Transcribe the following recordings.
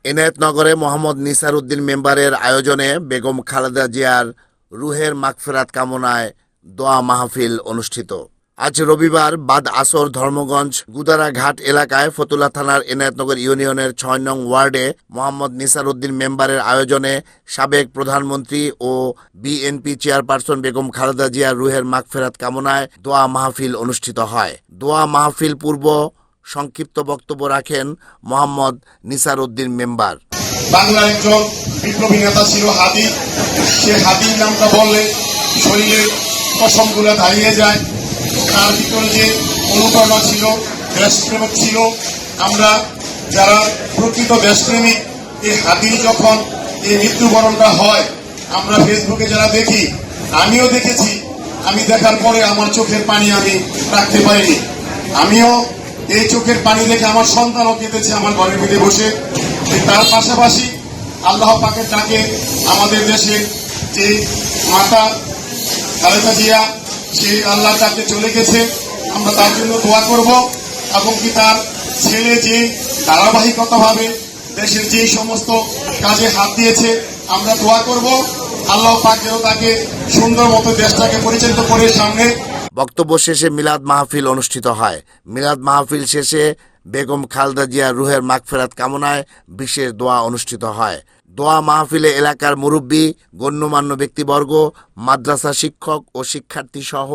এনায়েতনগরে মোহাম্মদ নিসার উদ্দিন মেম্বারের আয়োজনে বেগম খালেদা জিয়ার রুহের মাগফিরাত কামনায় দোয়া মাহফিল অনুষ্ঠিত। আজ রবিবার বাদ আসর ধর্মগঞ্জ গুদারাঘাট এলাকায় ফতুল্লা থানার এনায়েতনগর ইউনিয়নের ৬ নং ওয়ার্ডে মোহাম্মদ নিসার উদ্দিন মেম্বারের আয়োজনে সাবেক প্রধানমন্ত্রী ও বিএনপি চেয়ারপারসন বেগম খালেদা জিয়ার রুহের মাগফিরাত কামনায় দোয়া মাহফিল অনুষ্ঠিত হয়। দোয়া মাহফিল পূর্ব সংক্ষিপ্ত বক্তব্য রাখেন মোহাম্মদ নিসার উদ্দিন মেম্বার। বাংলার একজন বিপ্লবী নেতা ছিল হাদি। সে হাদির নামটা বললে শরীরের পশমগুলো দাঁড়িয়ে যায়। তার ভিতরে যে অনুপ্রেরণা ছিল, দেশপ্রেমিক ছিল। আমরা যারা প্রকৃত দেশপ্রেমিক, এই হাদির যখন এই মৃত্যুবরণটা হয়, আমরা ফেসবুকে যারা দেখি, আমিও দেখেছি, আমি দেখার পরে আমার চোখের পানি আমি রাখতে পারিনি। আমিও এই চোখের পানি দেখে আমার সন্তানও কেঁদেছে আমার ঘরের ভিতরে বসে। তার পাশাপাশি আল্লাহ পাকের ডাকে আমাদের দেশের যে মাতা খালেদা জিয়া, সে আল্লাহর ডাকে চলে গেছে। আমরা তার জন্য দোয়া করব এবং কি তার ছেলে যে ধারাবাহিকতাভাবে দেশের যে সমস্ত কাজে হাত দিয়েছে, আমরা দোয়া করব আল্লাহ পাক যেন তাকে সুন্দর মতো দেশটাকে পরিচালিত করে সামনে। বক্তব্য শেষে মিলাদ মাহফিল অনুষ্ঠিত হয়। মিলাদ মাহফিল শেষে বেগম খালেদা জিয়ার রুহের মাগফিরাত কামনায় বিশেষ দোয়া অনুষ্ঠিত হয়। দোয়া মাহফিলে এলাকার মুরব্বী, গণ্যমান্য ব্যক্তিবর্গ, মাদ্রাসা শিক্ষক ও শিক্ষার্থী সহ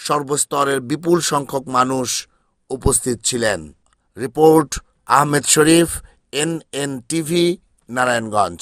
সর্বস্তরের বিপুল সংখ্যক মানুষ উপস্থিত ছিলেন। রিপোর্ট আহমেদ শরীফ, NN টিভি, নারায়ণগঞ্জ।